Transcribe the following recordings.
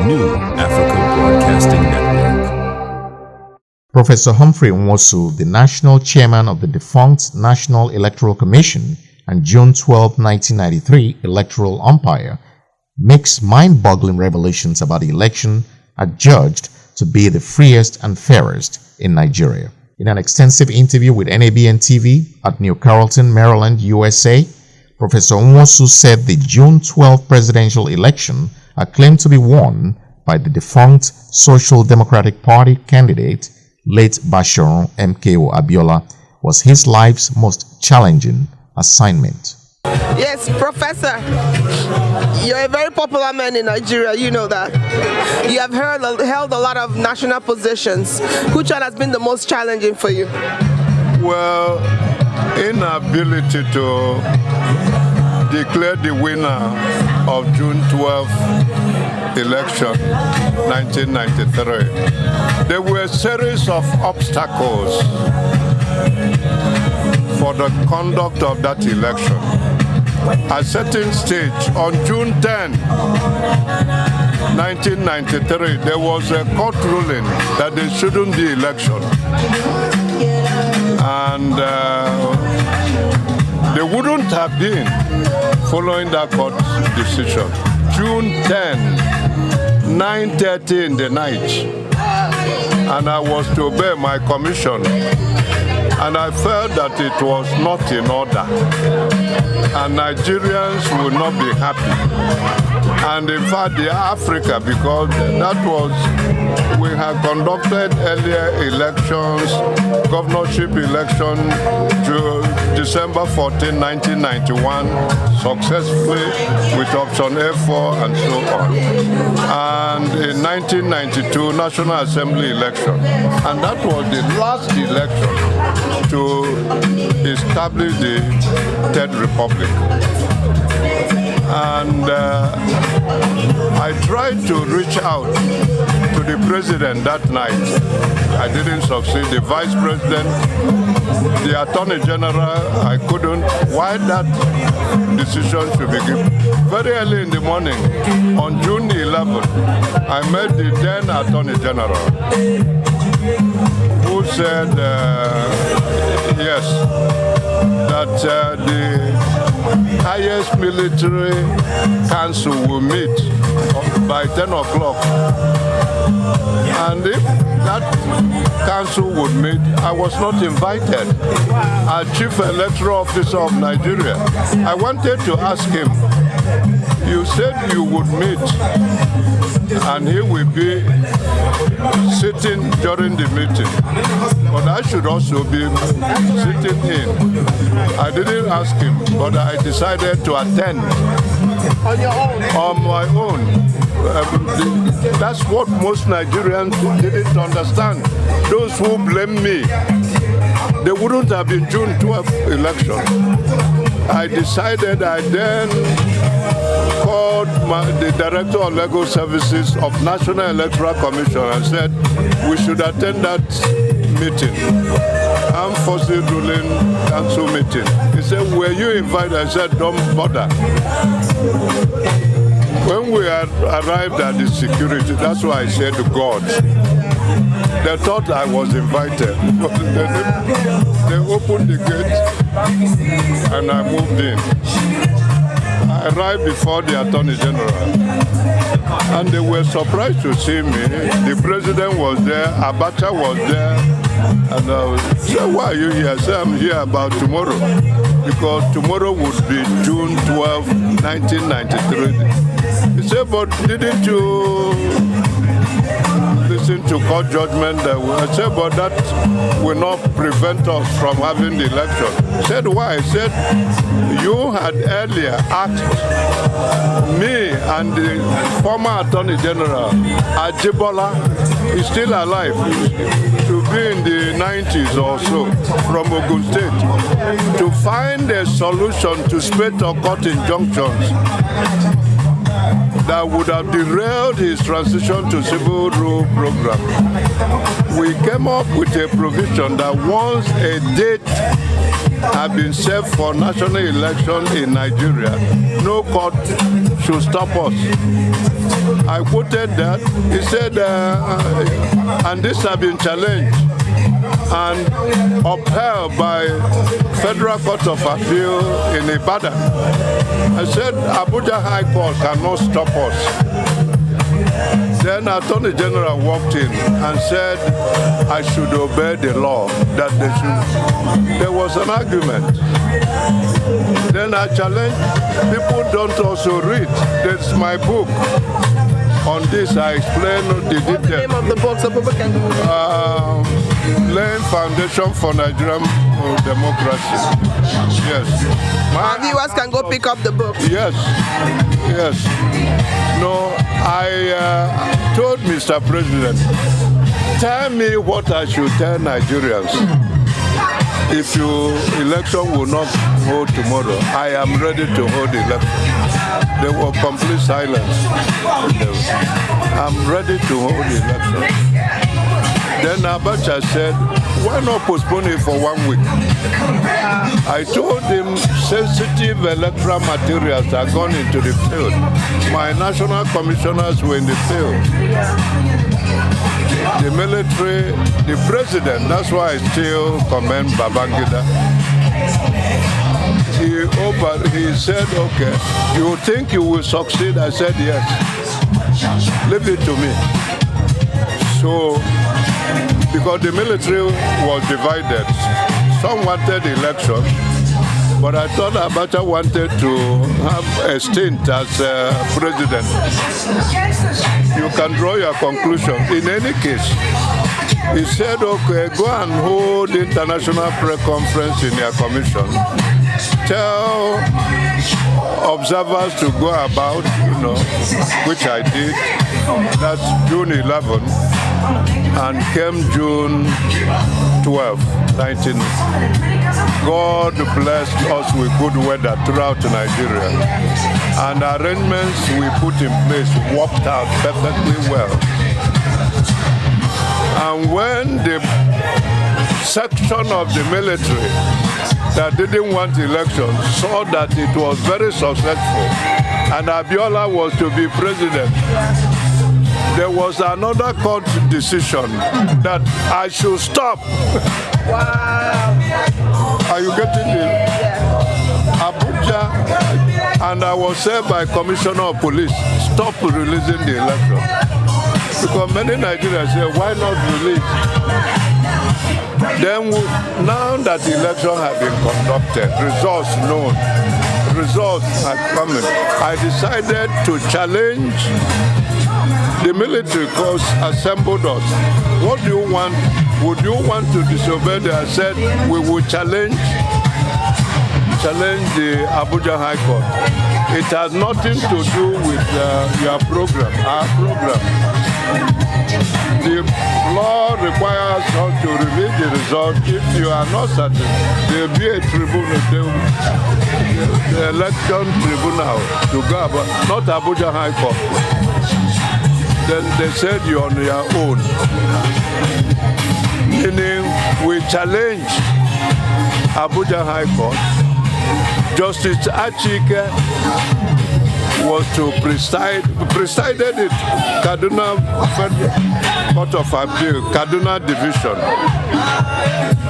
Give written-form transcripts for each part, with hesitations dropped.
New Africa Broadcasting Network. Professor Humphrey Nwosu, the national chairman of the defunct National Electoral Commission and June 12, 1993 electoral umpire, makes mind-boggling revelations about the election adjudged to be the freest and fairest in Nigeria. In an extensive interview with NABN TV at New Carrollton, Maryland, USA, Professor Nwosu said the June 12 presidential election, claimed to be won by the defunct Social Democratic Party candidate, late Bashorun MKO Abiola, was his life's most challenging assignment. Yes, Professor, you're a very popular man in Nigeria, you know that. You have held a lot of national positions. Which one has been the most challenging for you? Well, inability to declare the winner of June 12th election, 1993. There were a series of obstacles for the conduct of that election. At certain stage, on June 10, 1993, there was a court ruling that there shouldn't be election. And there wouldn't have been following that court decision. June 10, 9:30 in the night, and I was to obey my commission. And I felt that it was not in order, and Nigerians would not be happy. And in fact, the Africa, because we had conducted earlier elections, governorship election, December 14, 1991, successfully with option A4 and so on. And in 1992, National Assembly election. And that was the last election to establish the Third Republic. And I tried to reach out to the president that night. I didn't succeed. The vice president, the attorney general, I couldn't. Why that decision should be given? Very early in the morning, on June 11th, I met the then attorney general, who said, yes, that the highest military council will meet by 10 o'clock. And if that council would meet, I was not invited as Chief Electoral Officer of Nigeria. I wanted to ask him, you said you would meet, and he will be sitting during the meeting, but I should also be sitting in. I didn't ask him, but I decided to attend On your own? on my own. That's what most Nigerians didn't understand. Those who blame me, they wouldn't have been June 12th election. I decided, I then called the Director of Legal Services of National Electoral Commission and said, we should attend that meeting, Armed Forces Ruling Council meeting. He said, were you invited? I said, don't bother. When we had arrived at the security, that's why I said to God, they thought I was invited. They opened the gate and I moved in. I arrived before the Attorney General, and they were surprised to see me. The President was there, Abacha was there, and I said, why are you here? I said, I'm here about tomorrow, because tomorrow would be June 12, 1993. He said, but didn't you listen to court judgment? I said, but that will not prevent us from having the election. He said, why? I said, you had earlier asked me and the former Attorney General, Ajibola, is still alive, to be in the 90s or so, from Ogun State, to find a solution to spate or court injunctions that would have derailed his transition to civil rule program. We came up with a provision that once a date had been set for national election in Nigeria, no court should stop us. I quoted that. He said, and this has been challenged and upheld by Federal Court of Appeal in Ibadan. I said, Abuja High Court cannot stop us. Then Attorney General walked in and said I should obey the law, that they should. There was an argument. Then I challenged, people don't also read. That's my book. On this, I explain the details. What's the name of the book so people can Laying Foundation for Nigerian Democracy. Yes. our viewers can go pick up the book. Yes. Yes. No, I told Mr. President, tell me what I should tell Nigerians. If your election will not hold tomorrow, I am ready to hold the election. There was complete silence. I'm ready to hold the election. Then Abacha said, why not postpone it for 1 week? I told him sensitive electoral materials are gone into the field. My national commissioners were in the field. The military, the president, that's why I still commend Babangida. He said, okay, you think you will succeed? I said, yes. Leave it to me. So, because the military was divided, some wanted election, but I thought Abacha wanted to have a stint as president. You can draw your conclusion. In any case, he said, okay, go and hold international pre-conference in your commission. Tell observers to go about, which I did. That's June 11, and came June 12, 19. God blessed us with good weather throughout Nigeria. And arrangements we put in place worked out perfectly well. And when the section of the military that didn't want election saw that it was very successful and Abiola was to be president, there was another court decision that I should stop. Wow. Are you getting it? Abuja, and I was said by Commissioner of Police, stop releasing the election. Because many Nigerians say, why not release? Then, now that the election has been conducted, results known, results are coming, I decided to challenge the military course assembled us. What do you want? Would you want to disobey? I said, we will challenge the Abuja High Court. It has nothing to do with your program, our program. The law requires us to release the result. If you are not certain, there will be a tribunal, the election tribunal to go about, not Abuja High Court. Then they said you're on your own. Meaning we challenge Abuja High Court. Justice Achike was to presided it, Kaduna Federal Court of Appeal, Kaduna Division.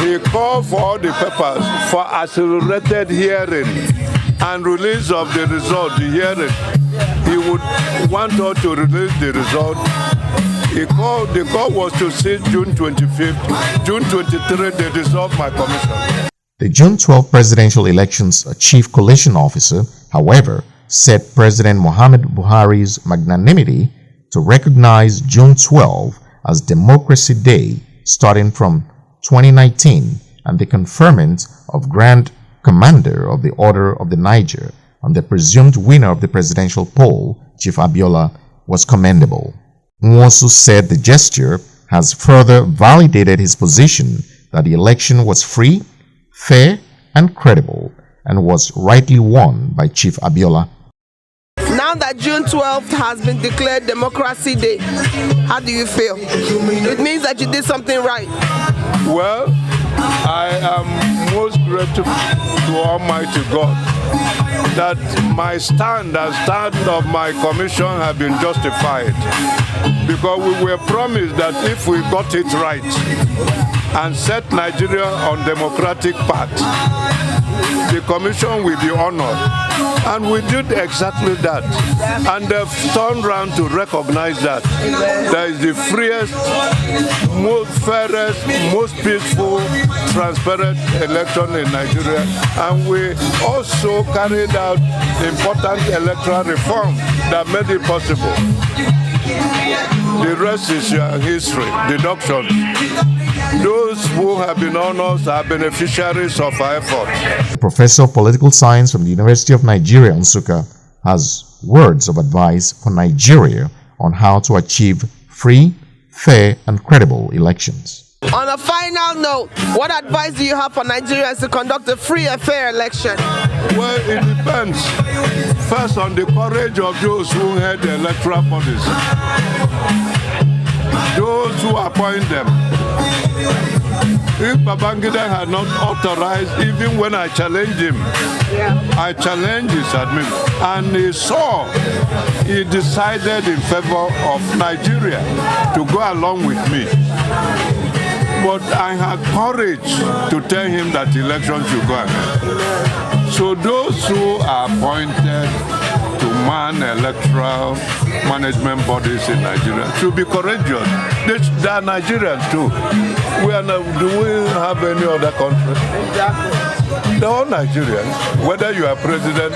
He called for all the papers for accelerated hearing and release of the result, the hearing. He would want us to release the result. The call was to see June 25th. June 23rd, they dissolved my commission. The June 12 presidential election's chief coalition officer, however, said President Muhammad Buhari's magnanimity to recognize June 12 as Democracy Day starting from 2019 and the conferment of Grand Commander of the Order of the Niger on the presumed winner of the presidential poll, Chief Abiola, was commendable. Nwosu said the gesture has further validated his position that the election was free, fair, and credible and was rightly won by Chief Abiola. Now that June 12th has been declared Democracy Day, how do you feel? It means that you did something right. Well, I am most grateful to Almighty God that my stand and stand of my commission have been justified, because we were promised that if we got it right and set Nigeria on democratic path, the commission will be honored. And we did exactly that. And they've turned around to recognize that there is the freest, most fairest, most peaceful, transparent election in Nigeria. And we also carried out important electoral reform that made it possible. The rest is history, deduction. Those who have been honored are beneficiaries of our effort. The professor of political science from the University of Nigeria, Nsukka, has words of advice for Nigeria on how to achieve free, fair, and credible elections. On a final note, what advice do you have for Nigerians to conduct a free and fair election? Well, it depends. First, on the courage of those who head the electoral bodies, those who appoint them. If Babangida had not authorized, even when I challenged him, I challenged his admin, and he decided in favor of Nigeria to go along with me. But I had courage to tell him that the election should go ahead. So those who are appointed to man electoral management bodies in Nigeria should be courageous. They are Nigerians too. Do we have any other country? Exactly. They're all Nigerians, whether you are president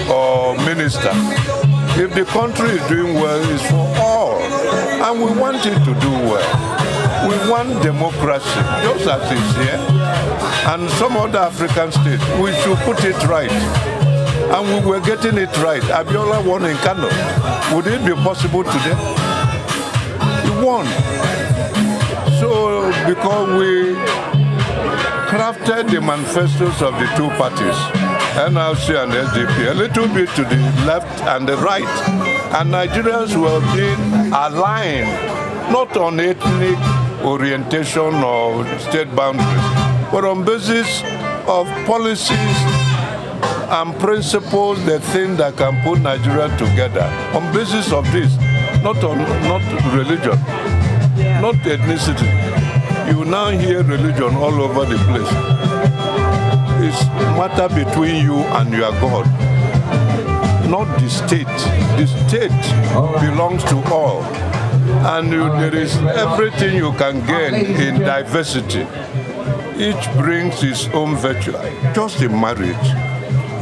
or minister. If the country is doing well, it's for all. And we want it to do well. We want democracy, just as it's here. And some other African states, we should put it right. And we were getting it right. Abiola won in Kano. Would it be possible today? He won. So, because we crafted the manifestos of the two parties, NLC and SDP, a little bit to the left and the right, and Nigerians were being aligned, not on ethnic orientation or state boundaries, but on basis of policies and principles, the thing that can put Nigeria together. On basis of this, not religion, not ethnicity. You now hear religion all over the place. It's a matter between you and your God, not the state. The state belongs to all. And there is everything you can gain in diversity. Each brings its own virtue. Just in marriage,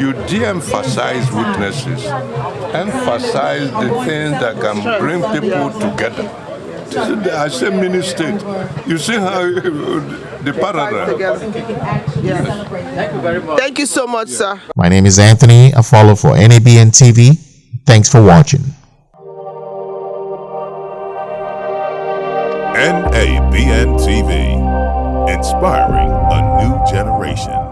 you de-emphasize weaknesses, emphasize the things that can bring people together. I say mini state. You see how the paragraph. Yes. Thank you so much, sir. My name is Anthony. I follow for NABN TV. Thanks for watching. NABN TV, inspiring a new generation.